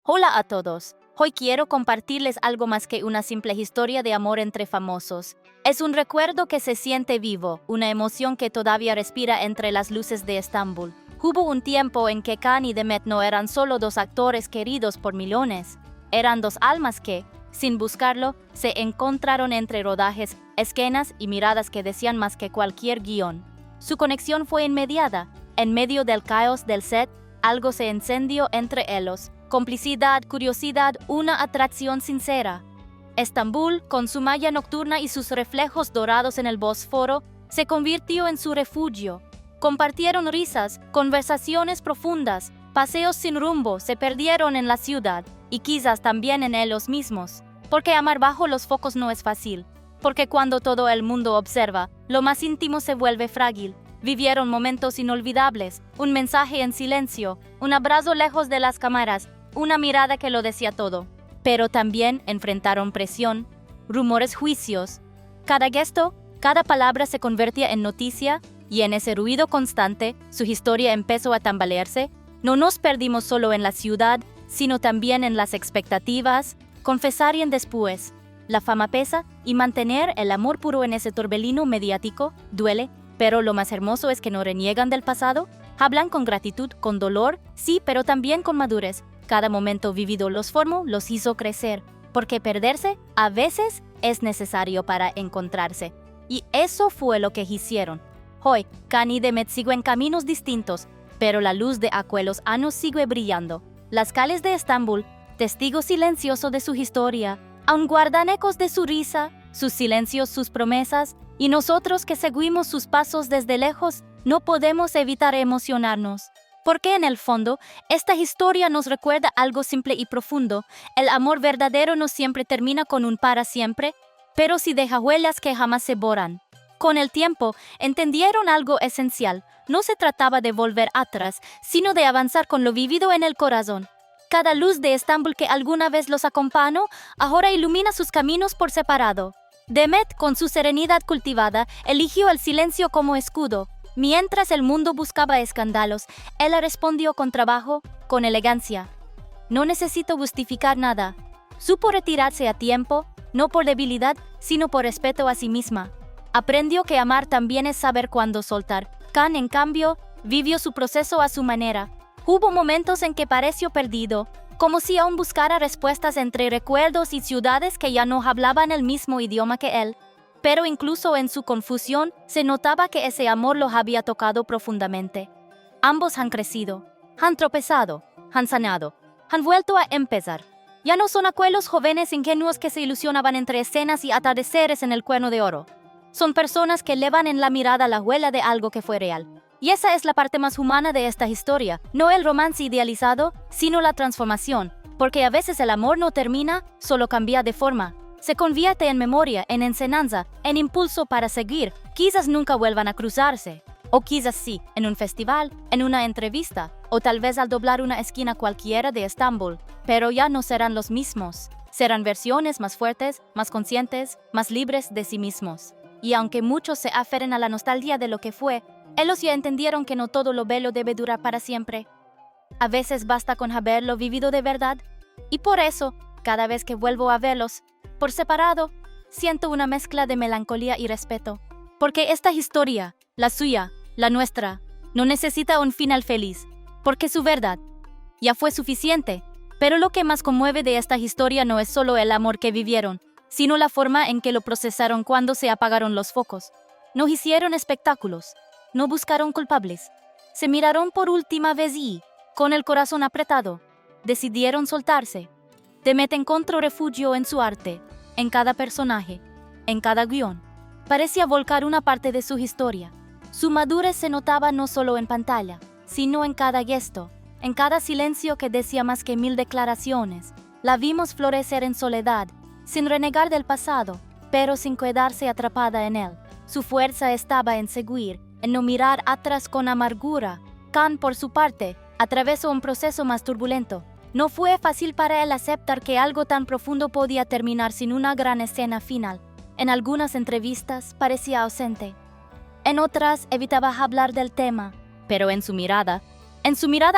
Hola a todos. Hoy quiero compartirles algo más que una simple historia de amor entre famosos. Es un recuerdo que se siente vivo, una emoción que todavía respira entre las luces de Estambul. Hubo un tiempo en que Can y Demet no eran solo dos actores queridos por millones. Eran dos almas que, sin buscarlo, se encontraron entre rodajes, escenas y miradas que decían más que cualquier guión. Su conexión fue inmediata. En medio del caos del set, algo se encendió entre ellos. Complicidad, curiosidad, una atracción sincera. Estambul, con su malla nocturna y sus reflejos dorados en el Bósforo, se convirtió en su refugio. Compartieron risas, conversaciones profundas, paseos sin rumbo, se perdieron en la ciudad y quizás también en ellos mismos. Porque amar bajo los focos no es fácil. Porque cuando todo el mundo observa, lo más íntimo se vuelve frágil. Vivieron momentos inolvidables, un mensaje en silencio, un abrazo lejos de las cámaras, una mirada que lo decía todo. Pero también enfrentaron presión, rumores, juicios. Cada gesto, cada palabra se convertía en noticia, y en ese ruido constante, su historia empezó a tambalearse. No nos perdimos solo en la ciudad, sino también en las expectativas. Confesarían después. La fama pesa, y mantener el amor puro en ese torbellino mediático duele, pero lo más hermoso es que no reniegan del pasado. Hablan con gratitud, con dolor, sí, pero también con madurez. Cada momento vivido los formó, los hizo crecer, porque perderse a veces es necesario para encontrarse. Y eso fue lo que hicieron. Hoy, Can y Demet siguen caminos distintos, pero la luz de aquellos años sigue brillando. Las calles de Estambul, testigo silencioso de su historia, aún guardan ecos de su risa, sus silencios, sus promesas, y nosotros que seguimos sus pasos desde lejos, no podemos evitar emocionarnos. Porque en el fondo, esta historia nos recuerda algo simple y profundo. El amor verdadero no siempre termina con un para siempre, pero sí deja huellas que jamás se borran. Con el tiempo, entendieron algo esencial. No se trataba de volver atrás, sino de avanzar con lo vivido en el corazón. Cada luz de Estambul que alguna vez los acompañó, ahora ilumina sus caminos por separado. Demet, con su serenidad cultivada, eligió el silencio como escudo. Mientras el mundo buscaba escándalos, él respondió con trabajo, con elegancia. No necesito justificar nada. Supo retirarse a tiempo, no por debilidad, sino por respeto a sí misma. Aprendió que amar también es saber cuándo soltar. Can, en cambio, vivió su proceso a su manera. Hubo momentos en que pareció perdido, como si aún buscara respuestas entre recuerdos y ciudades que ya no hablaban el mismo idioma que él. Pero incluso en su confusión, se notaba que ese amor los había tocado profundamente. Ambos han crecido, han tropezado, han sanado, han vuelto a empezar. Ya no son aquellos jóvenes ingenuos que se ilusionaban entre escenas y atardeceres en el Cuerno de Oro. Son personas que llevan en la mirada la huella de algo que fue real. Y esa es la parte más humana de esta historia, no el romance idealizado, sino la transformación, porque a veces el amor no termina, solo cambia de forma. Se convierte en memoria, en enseñanza, en impulso para seguir. Quizás nunca vuelvan a cruzarse. O quizás sí, en un festival, en una entrevista, o tal vez al doblar una esquina cualquiera de Estambul. Pero ya no serán los mismos. Serán versiones más fuertes, más conscientes, más libres de sí mismos. Y aunque muchos se aferren a la nostalgia de lo que fue, ellos ya entendieron que no todo lo bello debe durar para siempre. A veces basta con haberlo vivido de verdad. Y por eso, cada vez que vuelvo a verlos, por separado, siento una mezcla de melancolía y respeto. Porque esta historia, la suya, la nuestra, no necesita un final feliz. Porque su verdad ya fue suficiente. Pero lo que más conmueve de esta historia no es solo el amor que vivieron, sino la forma en que lo procesaron cuando se apagaron los focos. No hicieron espectáculos, no buscaron culpables. Se miraron por última vez y, con el corazón apretado, decidieron soltarse. Demet encontró refugio en su arte, en cada personaje, en cada guión. Parecía volcar una parte de su historia. Su madurez se notaba no solo en pantalla, sino en cada gesto, en cada silencio que decía más que 1000 declaraciones. La vimos florecer en soledad, sin renegar del pasado, pero sin quedarse atrapada en él. Su fuerza estaba en seguir, en no mirar atrás con amargura. Can, por su parte, atravesó un proceso más turbulento. No fue fácil para él aceptar que algo tan profundo podía terminar sin una gran escena final. En algunas entrevistas parecía ausente. En otras evitaba hablar del tema. Pero en su mirada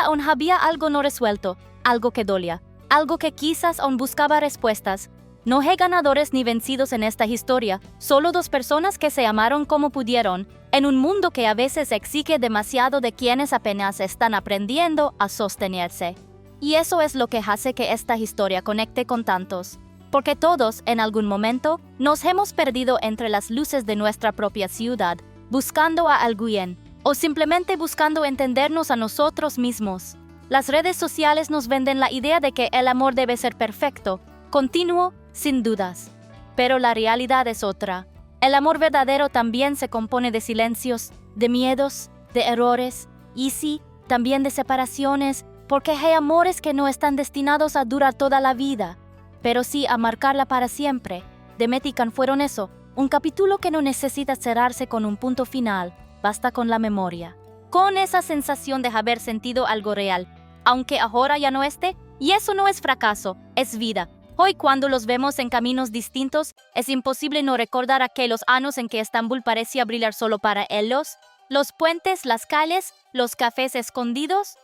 aún había algo no resuelto, algo que dolía. algo que quizás aún buscaba respuestas. No hay ganadores ni vencidos en esta historia, solo dos personas que se amaron como pudieron, en un mundo que a veces exige demasiado de quienes apenas están aprendiendo a sostenerse. Y eso es lo que hace que esta historia conecte con tantos. Porque todos, en algún momento, nos hemos perdido entre las luces de nuestra propia ciudad, buscando a alguien, o simplemente buscando entendernos a nosotros mismos. Las redes sociales nos venden la idea de que el amor debe ser perfecto, continuo, sin dudas. Pero la realidad es otra. El amor verdadero también se compone de silencios, de miedos, de errores, y sí, también de separaciones, porque hay amores que no están destinados a durar toda la vida, pero sí a marcarla para siempre. Demet y Can fueron eso, un capítulo que no necesita cerrarse con un punto final, basta con la memoria. Con esa sensación de haber sentido algo real, aunque ahora ya no esté, y eso no es fracaso, es vida. Hoy cuando los vemos en caminos distintos, es imposible no recordar aquellos años en que Estambul parecía brillar solo para ellos. Los puentes, las calles, los cafés escondidos.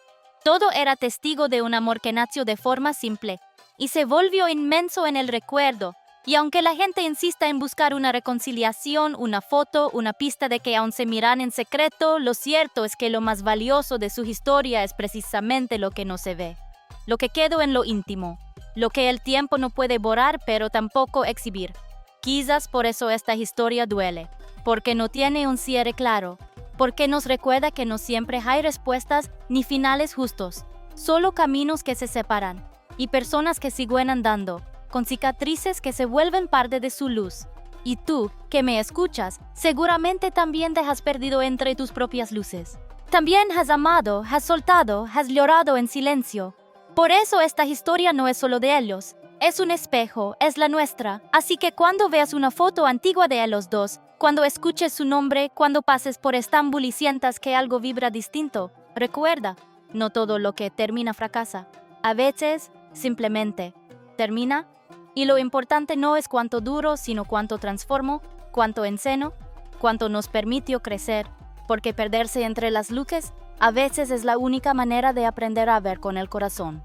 Todo era testigo de un amor que nació de forma simple y se volvió inmenso en el recuerdo. Y aunque la gente insista en buscar una reconciliación, una foto, una pista de que aún se miran en secreto, lo cierto es que lo más valioso de su historia es precisamente lo que no se ve, lo que quedó en lo íntimo, lo que el tiempo no puede borrar pero tampoco exhibir. Quizás por eso esta historia duele, porque no tiene un cierre claro, porque nos recuerda que no siempre hay respuestas ni finales justos, solo caminos que se separan y personas que siguen andando, con cicatrices que se vuelven parte de su luz. Y tú, que me escuchas, seguramente también te has perdido entre tus propias luces. También has amado, has soltado, has llorado en silencio. Por eso esta historia no es solo de ellos, es un espejo, es la nuestra. Así que cuando veas una foto antigua de ellos dos, cuando escuches su nombre, cuando pases por Estambul y sientas que algo vibra distinto, recuerda, no todo lo que termina fracasa. A veces, simplemente, termina. Y lo importante no es cuánto duro, sino cuánto transformó, cuánto enseñó, cuánto nos permitió crecer, porque perderse entre las luces a veces es la única manera de aprender a ver con el corazón.